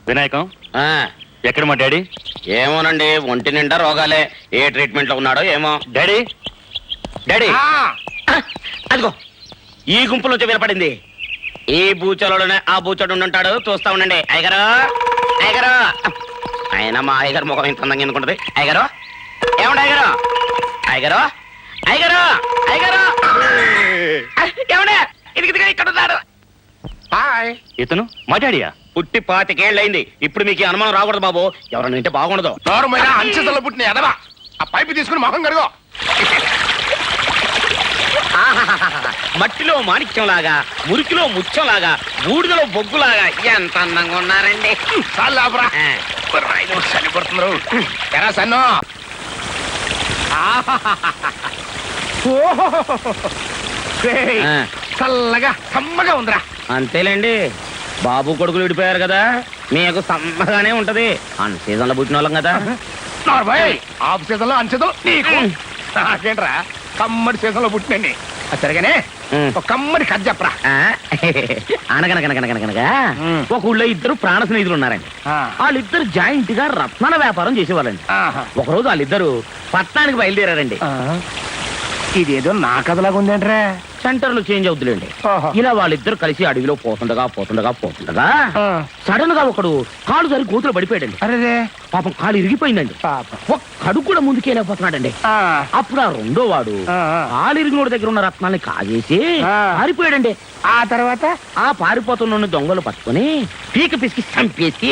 వినాయకం ఎక్కడ మా డాడీ? ఏమోనండి, ఒంటి నిండా రోగాలే. ఏ ట్రీట్మెంట్ లో ఉన్నాడో ఏమో. డాడీ డాడీ అదిగో ఈ గుంపు నుంచి వినపడింది. ఈ బూచలోనే ఆ బూచోడు ఉంటాడు, చూస్తా ఉండండి. అయ్యగారు అయ్యగారు, ఆయన మా అయ్యగారు ముఖం ఇంత అందంగా ఎందుకుంటది. అయ్యగారు ఏమండి, అయ్యగారు అయ్యగారు అయ్యగారు అయ్యగారు ఏమండే, ఇది ఇక్కడ ఉన్నాడు. ఇతను మా డాడీయా? పుట్టి 25 ఏళ్ళయింది. ఇప్పుడు మీకు అనుమానం రాకూడదు బాబు, ఎవరన్నా వింటే బాగుండదు. అంచెతలో పుట్టిన ఎదవా, ఆ పైపు తీసుకుని మొహం కడుగో. మట్టిలో మాణిక్యం లాగా, మురికిలో ముత్యం లాగా, బూడిదలో బొగ్గులాగా ఎంత అందంగా ఉన్నారండి. చనిపడుతున్నారు ఎరా సన్ను. చల్లగా సమ్మగా ఉందిరా. అంతేలేండి, బాబు కొడుకులు విడిపోయారు కదా, మీకు సమ్మగానే ఉంటది. అన్ సీజన్ లో పుట్టిన వాళ్ళం కదా. ఆఫ్ సీజన్ లో అంచెదో నీకు నాకేంట్రా, కమ్మడి సీజన్ లో పుట్టినండి. సరిగానే ఒక కమ్మడి కథ చెప్పరా. అనగనగనగనగనగా ఒక ఊళ్ళో ఇద్దరు ప్రాణ స్నేహితులు ఉన్నారండి. వాళ్ళిద్దరు జాయింట్ గా రత్నాల వ్యాపారం చేసేవాళ్ళండి. ఒకరోజు వాళ్ళిద్దరు పట్టణానికి బయలుదేరారండి. ఇదేదో నా కథలాగా ఉందేంట్రా. సెంటర్లు చేంజ్ అవుతులేండి. ఇలా వాళ్ళిద్దరు కలిసి అడవిలో పోతుండగా సడన్ గా ఒకడు కాలు సరి కూతురు పడిపోయాడండి. అరే పాపం కాలు ఇరిగిపోయిందండి. ఒక్కడు కూడా ముందుకెళ్ళకపోతున్నాడండి. అప్పుడు ఆ రెండో వాడు కాలు ఇరిగినోడి దగ్గర ఉన్న రత్నాన్ని కాజేసి పారిపోయాడండి. ఆ తర్వాత ఆ పారిపోతున్న దొంగలు పట్టుకుని పీక పిసికి చంపేసి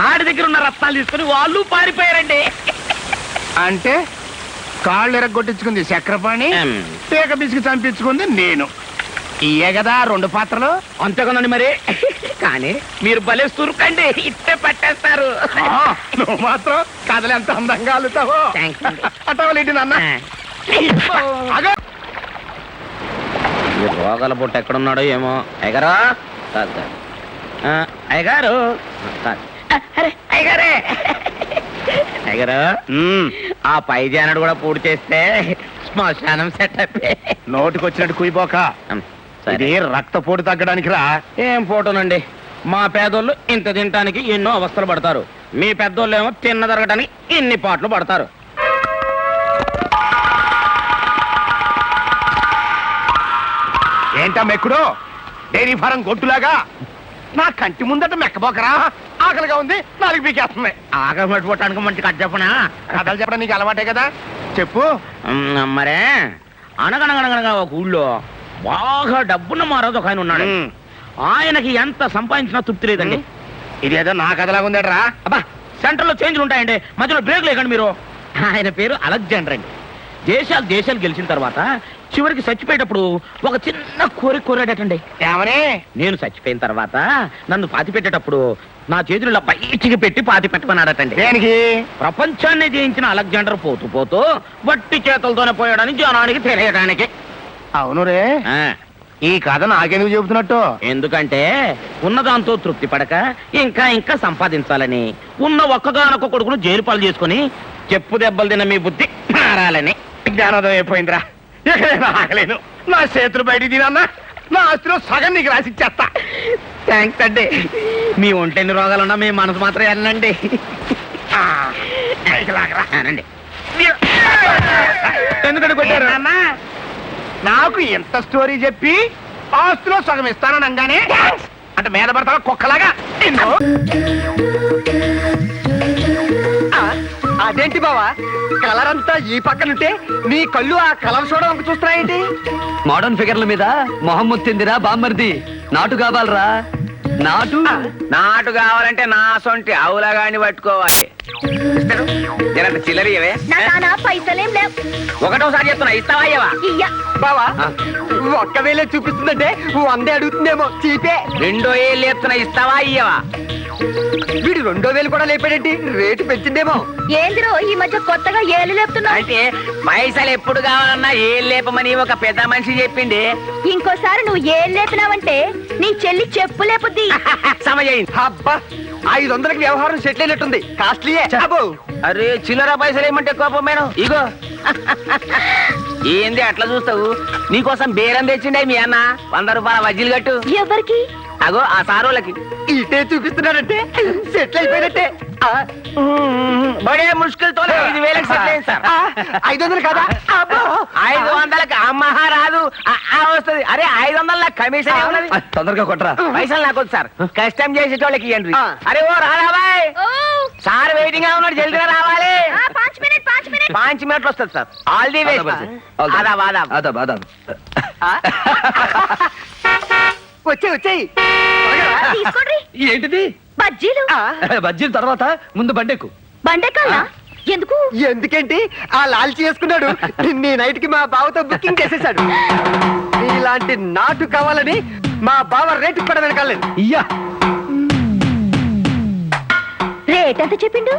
ఆడి దగ్గర ఉన్న రత్నాలు తీసుకుని వాళ్ళు పారిపోయారండి. అంటే కాళ్ళు ఎరగొట్టించుకుంది చక్రపాణి, పీక పిసికి చంపించుకుంది నేను. ఇయే కదా రెండు పాత్రలు. అంతేకనండి మరి. కానీ మీరు భలే సురుకండి, ఇట్టే పట్టేస్తారు. నువ్వు మాత్రం కథలు ఎంత అందంగా అల్లుతావో. అటవలేంటి నాన్న. రోగాల పుట్ట ఎక్కడున్నాడో ఏమో. అయ్యగారు అయ్యగారు అయ్యగారే అయ్యగారు, ఆ పై జానడు కూడా పూర్తి చేస్తే శ్మశానం సెటప్. నోటికొచ్చినట్టు కుయిపోక, ఇది రక్తపోటు తగ్గడానికి రా. ఏం ఫోటోనండి, మా పేదోళ్ళు ఇంత తినటానికి ఎన్నో అవస్థలు పడతారు, మీ పెద్దోళ్ళు ఏమో తిన్న తరగటానికి ఇన్ని పాటలు పడతారు. ఏంటా మెక్కుడు, డైరీ ఫారం గొట్టులాగా నా కంటి ముందట మెక్కబోకరా. ఆకలిగా ఉంది, నాలుగు పీకేస్తుంది. ఆకలి పట్టుకోవటానికి మంచి కథ చెప్పనా? కథలు చెప్పడం నీకు అలవాటే కదా, చెప్పు. మరే, అనగనగనగనగా ఒక ఊళ్ళో బాగా డబ్బున్న మారాజు ఒక ఆయన ఉన్నాడు. ఆయనకి ఎంత సంపాదించినా తృప్తి లేదండి. ఇదేదో నా కథలాగా ఉందట్రా. అబ్బా, సెంటర్ లో చేంజ్లు ఉంటాయండి, మధ్యలో బ్రేక్ లేకండి మీరు. ఆయన పేరు అలెగ్జాండర్ అండి. దేశాలు గెలిచిన తర్వాత చివరికి చచ్చిపోయేటప్పుడు ఒక చిన్న కోరాడటండి. ఏమని? నేను చచ్చిపోయిన తర్వాత నన్ను పాతి పెట్టేటప్పుడు నా చేతులు ఇలా బయటికి పెట్టి పాతి పెట్టమన్నాడటండి. దేనికి? ప్రపంచాన్ని జయించిన అలెగ్జాండర్ పోతూ వట్టి చేతులతోనే పోయాడని జనానికి తెలియడానికి. అవును రే, ఈ కథ నాకెందుకు చెబుతున్నట్టు? ఎందుకంటే ఉన్నదాంతో తృప్తి పడక ఇంకా సంపాదించాలని, ఉన్న ఒక్కగానొక్క కొడుకును జైలు పాలు చేసుకుని చెప్పు దెబ్బలు తిన్న మీ బుద్ధి మారాలని. జ్ఞానోదయం అయిపోయిందిరా. ఎక్కడైనా ఆగలేను. నా చేతులు బయట తినన్నా, నా ఆస్తిలో సగం నీకు రాసిచ్చేస్తా. థ్యాంక్స్ అండి. మీ ఒంటెన్ని రోగాలున్నా మీ మనసు మాత్రం వెళ్ళండి. ఎందుకంటే కొట్టారు అన్నా? నాకు ఎంత స్టోరీ చెప్పి ఆస్తిలో సగం ఇస్తానని అనగానే అంటే మీద పడతావా కుక్కలాగా? అదేంటి బావా, కలర్ అంతా ఈ పక్కనుంటే నీ కళ్ళు ఆ కలర్ చూడడానికి చూస్తున్నాయేంటి? మోడర్న్ ఫిగర్ల మీద మొహమ్మద్ తిందిరా బామ్మర్ది. నాటు కావాలరా, నాటు కావాలంటే నా సొంటి ఆవులాగాని పట్టుకోవాలి. చిల్లరియవే పైసలేం లేవు. ఒకటోసారి చెప్తున్నా, ఇస్తావా అయ్యవా? బావా ఒక్కవేళ చూపిస్తుందంటే 100 అడుగుతుందేమో. చీపే. 2 ఏళ్ళు చెప్తున్నా, ఇస్తావా అయ్యవా? వీడు 2,000 కూడా లేపాడేంటి? రేటు పెంచిందేమో. ఏందిరో ఈ మధ్య కొత్తగా ఏళ్ళు లేపుతున్నావు? అయితే పైసలు ఎప్పుడు కావాలన్నా ఏళ్ళు లేపమని ఒక పెద్ద మనిషి చెప్పింది. ఇంకోసారి నువ్వు ఏళ్ళు లేపినావంటే నీ చెల్లి చెప్పు లేపుద్ది. సమయం. అబ్బా, 500కి వ్యవహారం సెటిల్ అయినట్టుంది. కాస్ట్లీయే. అరే, చిల్లర పైసలు ఏమంటే కోపం మేడం. ఇగో ఏంది అట్లా చూస్తావు? నీకోసం బేరం తెచ్చిండే మీ అన్న. 100 రూపాయల వజ్జీలు కట్టు. ఎవరికి? అగో ఆ సారోళ్ళకి ఇటే చూపిస్తున్నాడంటే సెటిల్ అయిపోయినట్టే బడే ముష్కిల్తో 5,000 సెటిల్ అయింది సార్ 500 కదా 500కి అమ్మహ రాదు వస్తుంది. అరే 500 కమిషన్ ఉన్నది. తొందరగా కొట్టరా. పైసలు నాకు వద్దు సార్, కష్టం చేసేటోళ్ళకి ఇవ్వండి. అరే ఓ రాబాయ్, సార్ వెయిటింగ్ గా ఉన్నాడు, జల్దిగా రావాలి. 5 మినిట్ 5 మినిట్లు వస్తుంది సార్. All the best. ఆదాబ్ ఆదాబ్. అదాబ్ అదాబ్. వచ్చేయి తీసుకోండి. ఏంటిది? బజ్జీలు. బజ్జీల తర్వాత ముందు బండెక్కు. బండెక్కాలా? ఎందుకు? ఎందుకేంటి, ఆ లాల్చి చేసుకున్నాడు. నీ నైట్ కి మా బావతో బుకింగ్ చేసేసాడు. ఇలాంటి నాటు కావాలని మా బావ రేటు కూడా వెనకాలేదు. ఇయ్యా రేట్ ఎంత చెప్పిండు?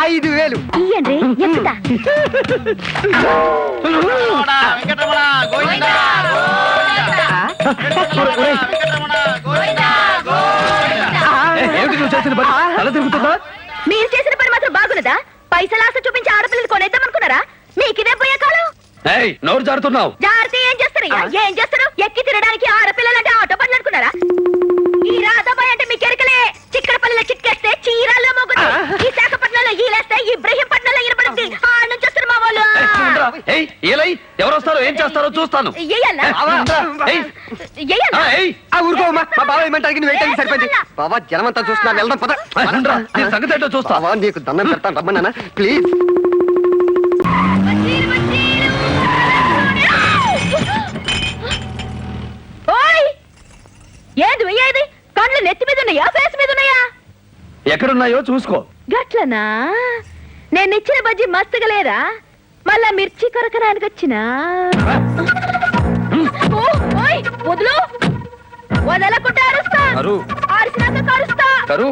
5,000. ఇయ్యండి, ఎక్కుతా. ఏమిటి నువ్వు చేసిన పని? తల తిరుగుతుందా? మీరు చేసిన పని మాత్రం బాగున్నదా? పైసలు ఆశ చూపించి ఆడపిల్లలు కొనేద్దాం అనుకున్నారా? మీకిదే పోయే కాలం. ఏయ్, నోరు జారుతున్నావు. జాగ్రత్త. ఏం చేస్తారయ్యా? ఏం చేస్తారు? ఎక్కి తినడానికి ఆడపిల్లలంటే ఆటో పనులు అనుకున్నారా? ఈ రాధాబాయ్ అంటే మీ కెరకలే. చిక్కడపల్లిలో చిక్కేస్తే చీరాల్లో మోగుతుంది. ఈ విశాఖపట్నంలో ఈలేస్తే ఇబ్రహీంపట్నంలో ఇనపడుతుంది. ఆ నుంచి వస్తారు మా వాళ్ళు. ఏయ్, ఏలై, ఎవరు వస్తారో ఏం చేస్తారో చూస్తాను. ఎయ్యాలా? ఏయ్, ఎయ్యాలా? ఊరుకోమా, మా బావ ఏమంటారు? వెయిట్ అయ్యి సరిపోయింది. బావా జనమంతా చూస్తున్నా, వెళ్దాం పద. నీ సంగతి ఏంటో చూస్తా. బావా నీకు దండం పెడతాను, రమ్మన్నా ప్లీజ్. బజ్జీలు, బజ్జీలు. ఓయ్, ఏది ఏది? కళ్ళు నెత్తి మీద ఉన్నాయా, ఫేస్ మీద ఉన్నాయా? ఎక్కడున్నాయో చూసుకో. గట్లనా? నేను ఇచ్చిన బజ్జీ మస్తుగా లేరా? మళ్ళా మిర్చి కొరకడానికి వచ్చినా? ఓయ్, వదులు. వదలకుండా అరుస్తా. కరు. అరిసినాక కరుస్తా. కరు.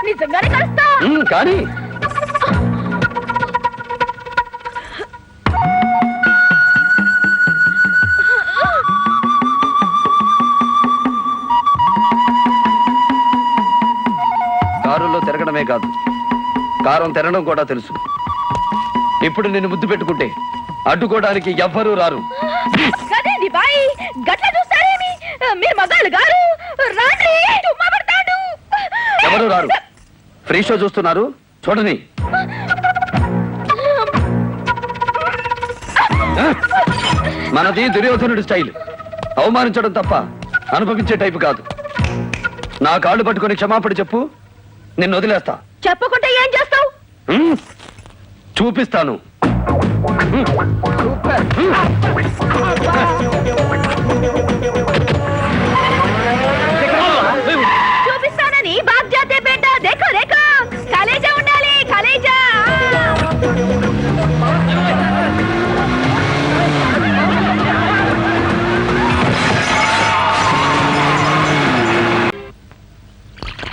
నిజంగానే కరుస్తా. కానీ కారులో తిరగడమే కాదు, కారం తినడం కూడా తెలుసు. ఇప్పుడు నిన్ను ముద్దు పెట్టుకుంటే అడ్డుకోవడానికి ఎవ్వరూ రారు. కదేంది బాయ్, గట్ల చూస్తారేమి? మీరు మగాళ్ళు గారు రాండి, చుమ్మా పడతాడు. ఎవరు రారు. ఫ్రీ షో చూస్తున్నారు, చూడని. మనది దుర్యోధనుడి స్టైల్. అవమానించడం తప్ప అనుభవించే టైపు కాదు. నా కాళ్ళు పట్టుకొని క్షమాపణ చెప్పు, నిన్ను వదిలేస్తా. చెప్పకుంటే ఏం చేస్తావు? చూపిస్తాను. చూపిస్తానని బాగ్ జాతే బేటా. దేఖో దేఖో, కలేజా ఉండాలి, కలేజా.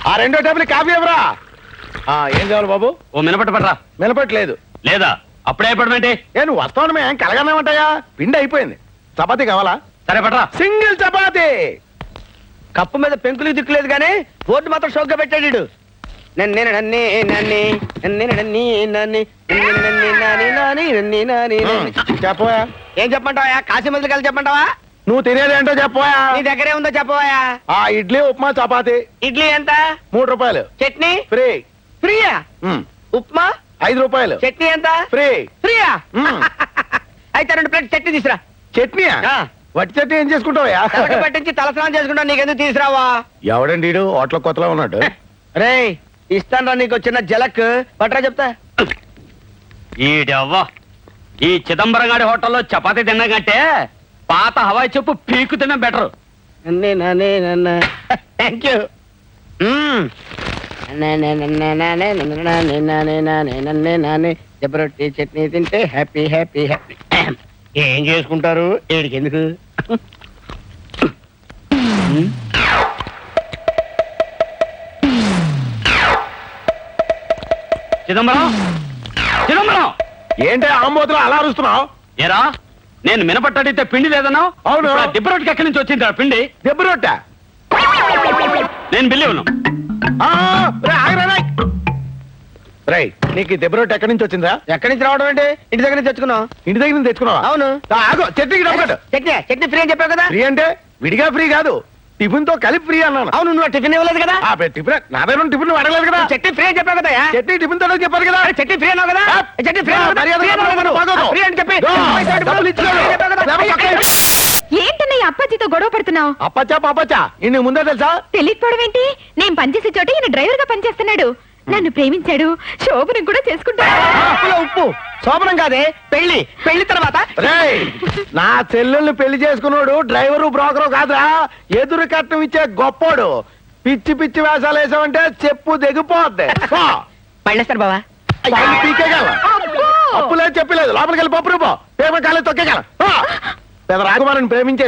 ఆ 2వ టేబుల్ కాఫీ ఎవరా? ఏం కావాలి బాబు? ఓ మినపట్టు పడరా. నిలబట్టలేదు. లేదా అప్పుడే అయిపోవడమేంటి? నువ్వు వస్తావు మేము కలగన్నామంటాయా? పిండి అయిపోయింది. చపాతీ కావాలా? సరే పడరా. సింగిల్ చపాతీ. కప్పు మీద పెంకులు దిక్కులేదు కానీ బోర్డు మాత్రం షోక్గా పెట్టాడు. చెప్పవా? ఏం చెప్పమంటావా? కాశీ మందులు కలిసి చెప్పమంటావా? నువ్వు తినేది ఏంటో చెప్పవా? నీ దగ్గరే ఉందో చెప్పవా? ఆ ఇడ్లీ ఉప్మా చపాతీ ఇడ్లీ ఎంత? 3 రూపాయలు. చట్నీ ఫ్రీ. ఫ్రీయా? ఉప్మా 5 రూపాయలు. చట్నీ ఎంత? ఫ్రీ. ఫ్రీయా? అయితే 2 ప్లేట్ చట్నీ తీసురా. చట్నీయా? వట్టి చట్నీ ఏం చేసుకుంటావా? తలకి పట్టించి తలస్నానం చేసుకుంటా, నీకెందుకు తీసురావా? ఎవడండి హోటల్ కొత్తలో ఉన్నాడు? రే ఇస్తాను నీకు చిన్న జలక్ పట్రా చెప్తా. ఈడవ్వ, ఈ చిదంబరం గారి హోటల్లో చపాతీ తిన్నా కంటే పాత హవాయి చెప్పు పీకు తినడం బెటర్. Thank you. జబరొట్టి చట్నీ తింటే హ్యాపీ హ్యాపీ హ్యాపీ. ఏం చేసుకుంటారు ఏడికి ఎందుకు? చిదంబరం, చిదంబరం, ఏంటి ఆంబోతులు అలా అరుస్తున్నావు? ఏరా నేను మినపట్టు అడిగితే పిండి లేదన్నావు. అవును. దిబ్బ రొట్టెకి ఎక్కడి నుంచి వచ్చింది ఆ పిండి? దెబ్బ రొట్టె. నేను బిల్లి ఉన్నాను. రై నీకు దెబ్బ రొట్టె ఎక్కడి నుంచి వచ్చిందా? ఎక్కడి నుంచి రావడం అంటే ఇంటి దగ్గర నుంచి తెచ్చుకున్నావు. ఇంటి దగ్గర నుంచి తెచ్చుకున్నావా? అవును. ఆగు, చట్నీకి డబ్బు కట్టు. చట్నీ చట్నీ ఫ్రీ అని చెప్పావు కదా. ఫ్రీ అంటే విడిగా ఫ్రీ కాదు, టిఫిన్ తో కలిపి ఫ్రీ అన్నాను. అవును నువ్వు టిఫిన్ ఇవ్వలేదు కదా ఆ, టిఫిన్ నా దగ్గర ఉన్న టిఫిన్ అడగలేదు కదా. చట్నీ ఫ్రీ అని చెప్పావు కదా చట్నీ టిఫిన్ తో చెప్పారు కదా. చట్నీ ఫ్రీ అన్నావు కదా చట్నీ ఫ్రీ ఫ్రీ అని చెప్పి డబ్బులు ఇచ్చాడు. ఏంటన్నయ్య అప్పాజీతో గొడవ పడుతున్నావు? అప్పచ్చా ఇన్ని ముందే తెలుసా? తెలియకపోవడం ఏంటి? నేను పనిచేసే చోట ఈయన డ్రైవర్ గా పనిచేస్తున్నాడు. నన్ను ప్రేమించాడు, శోభనం కూడా చేసుకుంటాడు. ఉప్పు శోభనం కాదే పెళ్లి తర్వాత నా చెల్లెల్ని పెళ్లి చేసుకున్నాడు డ్రైవరు బ్రోకరు కాదురా, ఎదురు కట్నం ఇచ్చే గొప్పోడు. పిచ్చి పిచ్చి వేషాలు వేసామంటే చెప్పు దిగిపోద్ది. పళ్ళేస్తారు బావా పీకేగల అప్పులేదు చెప్పలేదు, లోపలికి వెళ్ళి పప్పు రూపో పేమ కాలేదు తొక్కేగల. పెద్ద రాకుమారిని ప్రేమించే